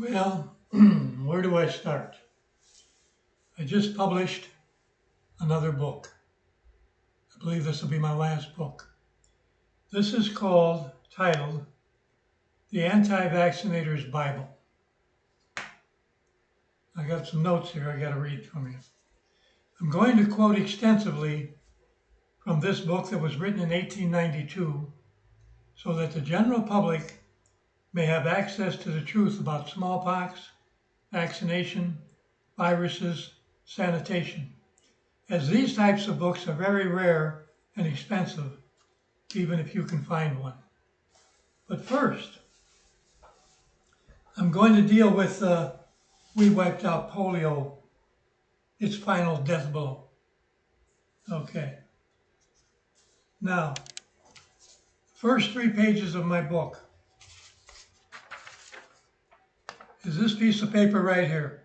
Well, where do I start? I just published another book. I believe this will be my last book. This is titled The Anti-Vaccinator's Bible. I got some notes here I got to read from you. I'm going to quote extensively from this book that was written in 1892 so that the general public may have access to the truth about smallpox, vaccination, viruses, sanitation, as these types of books are very rare and expensive, even if you can find one. But first, I'm going to deal with We Wiped Out Polio, its final death blow. Okay. Now, first 3 pages of my book is this piece of paper right here,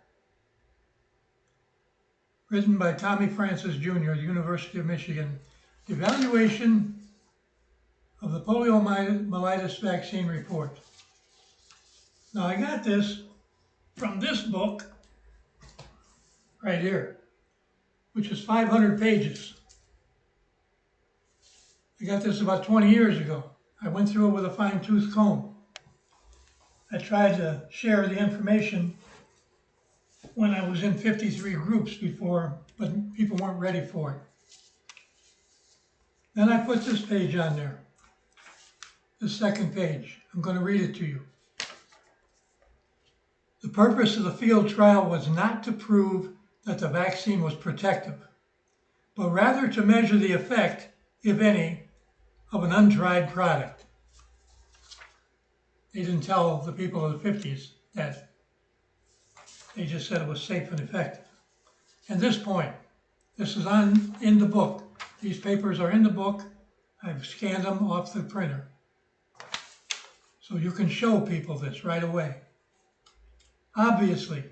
written by Tommy Francis Jr., the University of Michigan, Evaluation of the Poliomyelitis Vaccine Report. Now, I got this from this book right here, which is 500 pages. I got this about 20 years ago. I went through it with a fine-tooth comb. I tried to share the information when I was in 53 groups before, but people weren't ready for it. Then I put this page on there, the second page. I'm going to read it to you. The purpose of the field trial was not to prove that the vaccine was protective, but rather to measure the effect, if any, of an untried product. They didn't tell the people of the 50s that. They just said it was safe and effective. And this point, this is in the book. These papers are in the book. I've scanned them off the printer. So you can show people this right away. Obviously,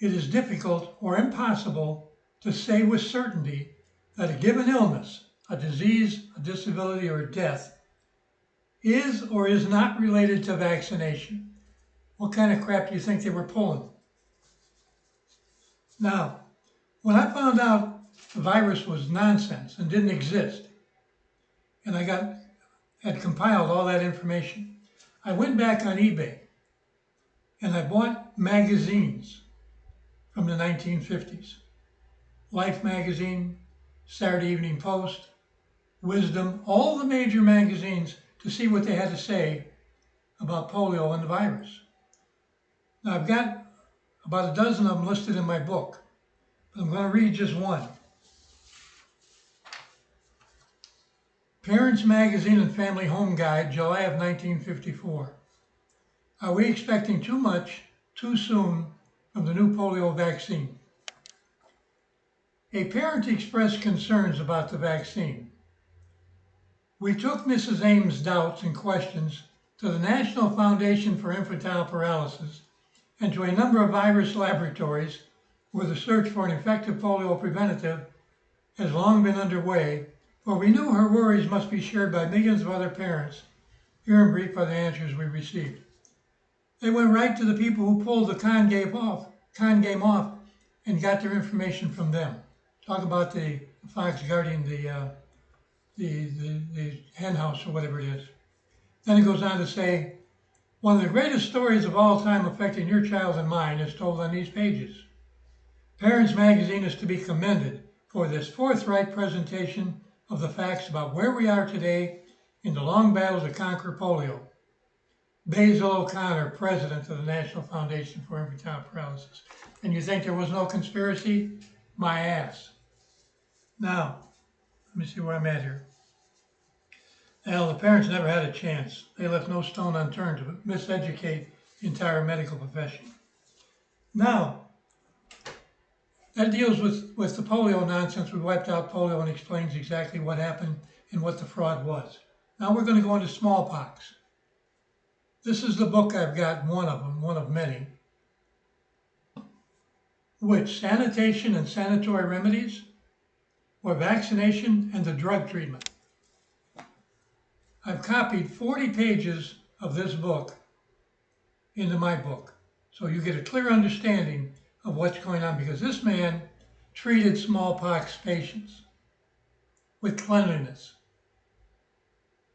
it is difficult or impossible to say with certainty that a given illness, a disease, a disability, or a death is or is not related to vaccination. What kind of crap do you think they were pulling? Now, when I found out the virus was nonsense and didn't exist, and I had compiled all that information, I went back on eBay and I bought magazines from the 1950s. Life magazine, Saturday Evening Post, Wisdom, all the major magazines to see what they had to say about polio and the virus. Now I've got about a dozen of them listed in my book, but I'm going to read just one. Parents Magazine and Family Home Guide, July of 1954. Are we expecting too much, too soon, from the new polio vaccine? A parent expressed concerns about the vaccine. We took Mrs. Ames' doubts and questions to the National Foundation for Infantile Paralysis and to a number of virus laboratories where the search for an effective polio preventative has long been underway, for we knew her worries must be shared by millions of other parents. Here in brief are the answers we received. They went right to the people who pulled the con game off and got their information from them. Talk about the fox guarding the hen house or whatever it is. Then it goes on to say, one of the greatest stories of all time affecting your child and mine is told on these pages. Parents Magazine is to be commended for this forthright presentation of the facts about where we are today in the long battle to conquer polio. Basil O'Connor, president of the National Foundation for Infantile Paralysis. And you think there was no conspiracy? My ass. Now, let me see where I'm at here. Well, the parents never had a chance. They left no stone unturned to miseducate the entire medical profession. Now, that deals with the polio nonsense. We wiped out polio and explains exactly what happened and what the fraud was. Now we're going to go into smallpox. This is the book I've got, one of them, one of many, which sanitation and sanitary remedies, or vaccination and the drug treatment. I've copied 40 pages of this book into my book. So you get a clear understanding of what's going on, because this man treated smallpox patients with cleanliness,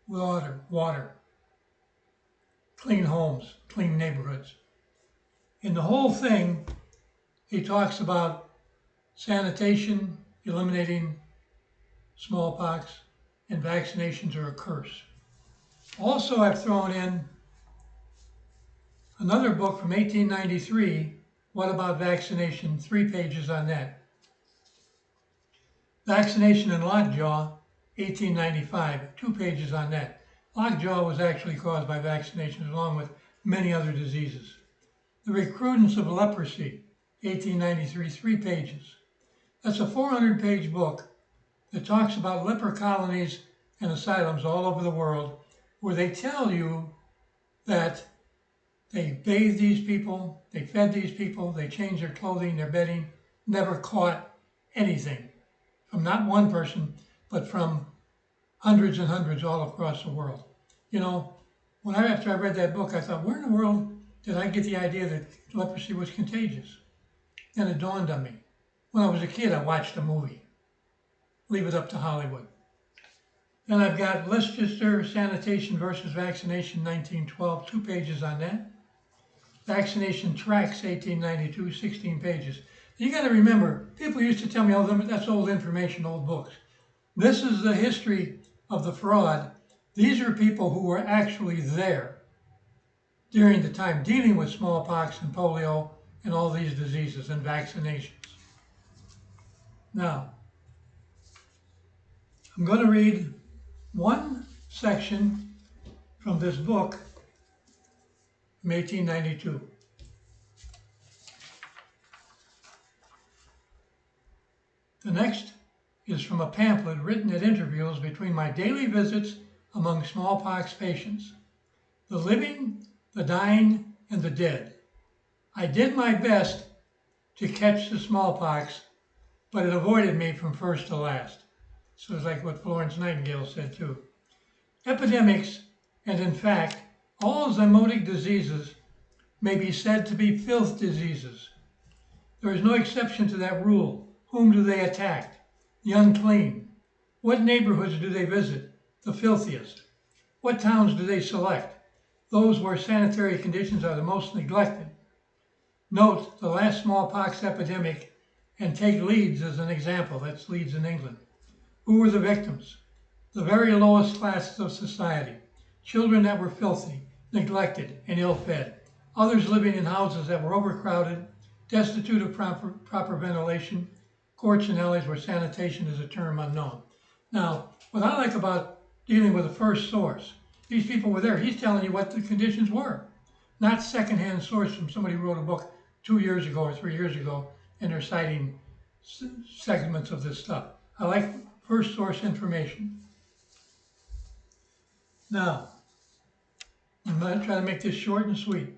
water, clean homes, clean neighborhoods. In the whole thing, he talks about sanitation, eliminating smallpox, and vaccinations are a curse. Also, I've thrown in another book from 1893, What About Vaccination? 3 pages on that. Vaccination in Lockjaw, 1895, 2 pages on that. Lockjaw was actually caused by vaccinations along with many other diseases. The Recrudescence of Leprosy, 1893, 3 pages. That's a 400-page book that talks about leper colonies and asylums all over the world, where they tell you that they bathed these people, they fed these people, they changed their clothing, their bedding, never caught anything from not one person, but from hundreds and hundreds all across the world. You know, after I read that book, I thought, where in the world did I get the idea that leprosy was contagious? Then it dawned on me. When I was a kid, I watched a movie, Leave It Up to Hollywood. Then I've got Leicester Sanitation versus Vaccination, 1912, 2 pages on that. Vaccination Tracts, 1892, 16 pages. You got to remember, people used to tell me, oh, that's old information, old books. This is the history of the fraud. These are people who were actually there during the time dealing with smallpox and polio and all these diseases and vaccinations. Now, I'm going to read one section from this book from 1892. The next is from a pamphlet written at intervals between my daily visits among smallpox patients, the living, the dying, and the dead. I did my best to catch the smallpox, but it avoided me from first to last. So it's like what Florence Nightingale said too. Epidemics, and in fact, all zymotic diseases may be said to be filth diseases. There is no exception to that rule. Whom do they attack? The unclean. What neighborhoods do they visit? The filthiest. What towns do they select? Those where sanitary conditions are the most neglected. Note the last smallpox epidemic and take Leeds as an example. That's Leeds in England. Who were the victims? The very lowest classes of society. Children that were filthy, neglected, and ill-fed. Others living in houses that were overcrowded, destitute of proper ventilation, courts and alleys where sanitation is a term unknown. Now, what I like about dealing with a first source, these people were there. He's telling you what the conditions were, not secondhand source from somebody who wrote a book 2 years ago or 3 years ago, and they're citing segments of this stuff. I like first source information. Now, I'm going to try to make this short and sweet.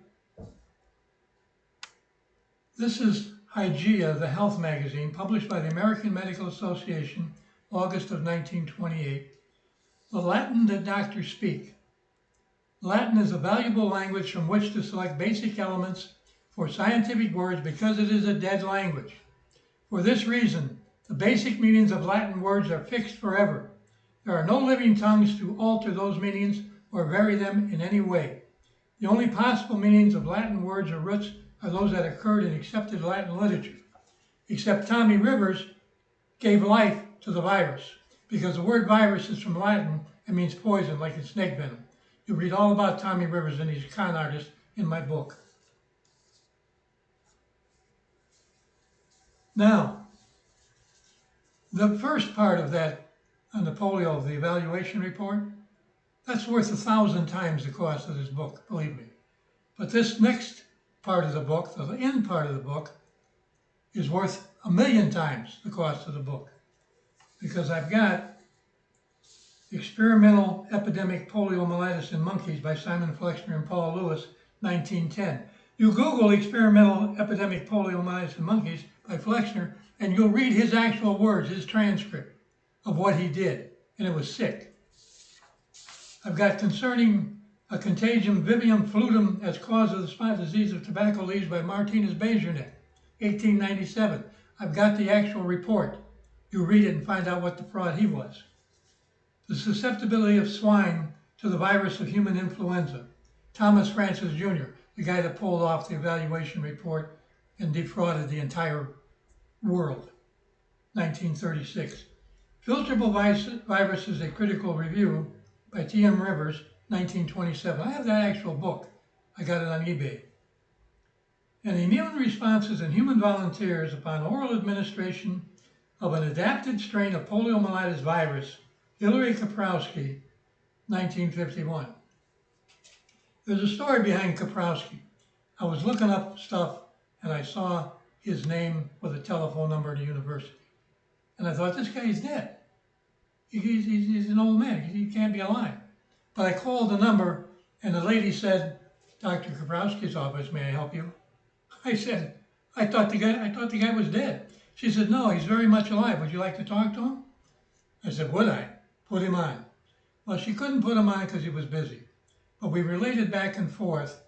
This is Hygeia, the health magazine, published by the American Medical Association, August of 1928. The Latin that doctors speak. Latin is a valuable language from which to select basic elements for scientific words because it is a dead language. For this reason, the basic meanings of Latin words are fixed forever. There are no living tongues to alter those meanings or vary them in any way. The only possible meanings of Latin words or roots are those that occurred in accepted Latin literature. Except Tommy Rivers gave life to the virus, because the word virus is from Latin and means poison, like in snake venom. You read all about Tommy Rivers and these con artists in my book. Now, the first part of that on the polio, the evaluation report, that's worth 1,000 times the cost of this book, believe me. But this next part of the book, the end part of the book, is worth 1,000,000 times the cost of the book, because I've got Experimental Epidemic Poliomyelitis in Monkeys by Simon Flexner and Paul Lewis, 1910. You Google Experimental Epidemic Poliomyelitis in Monkeys by Flexner, and you'll read his actual words, his transcript of what he did, and it was sick. I've got Concerning A contagium vivium flutum as cause of the spot disease of tobacco leaves by Martinez Bejernik, 1897. I've got the actual report. You read it and find out what the fraud he was. The susceptibility of swine to the virus of human influenza. Thomas Francis Jr., the guy that pulled off the evaluation report and defrauded the entire world, 1936. Filterable Viruses, a Critical Review by T.M. Rivers, 1927. I have that actual book. I got it on eBay. And immune responses in human volunteers upon oral administration of an adapted strain of poliomyelitis virus, Hilary Kaprowski, 1951. There's a story behind Kaprowski. I was looking up stuff and I saw his name with a telephone number at a university. And I thought, this guy's dead. He's an old man. He can't be alive. But I called the number and the lady said, Dr. Kaprowski's office, may I help you? I said, I thought the guy was dead. She said, no, he's very much alive. Would you like to talk to him? I said, would I? Put him on. Well, she couldn't put him on because he was busy. But we related back and forth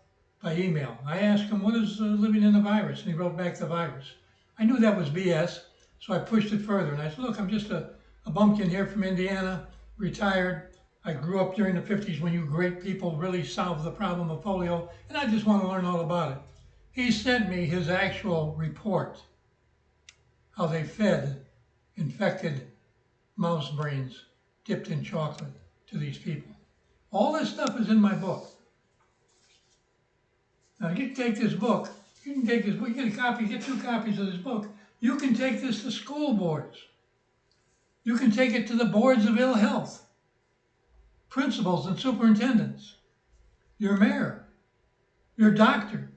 by email. I asked him, what is living in the virus? And he wrote back the virus. I knew that was BS, so I pushed it further. And I said, look, I'm just a bumpkin here from Indiana, retired. I grew up during the 50s when you great people really solved the problem of polio, and I just want to learn all about it. He sent me his actual report, how they fed infected mouse brains dipped in chocolate to these people. All this stuff is in my book. Now you can take this book, you get a copy, get 2 copies of this book. You can take this to school boards. You can take it to the boards of ill health, principals and superintendents, your mayor, your doctor,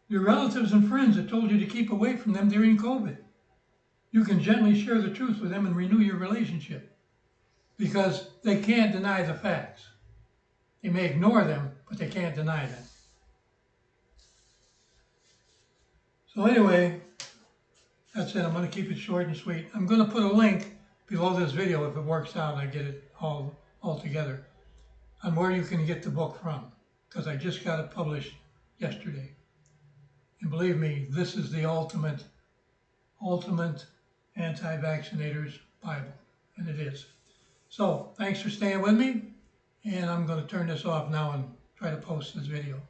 your relatives and friends that told you to keep away from them during COVID. You can gently share the truth with them and renew your relationship because they can't deny the facts. They may ignore them, but they can't deny them. So anyway, that's it. I'm going to keep it short and sweet. I'm going to put a link below this video if it works out and I get it all together on where you can get the book from, because I just got it published yesterday. And believe me, this is the ultimate anti-vaccinators Bible, and it is. So thanks for staying with me, and I'm going to turn this off now and try to post this video.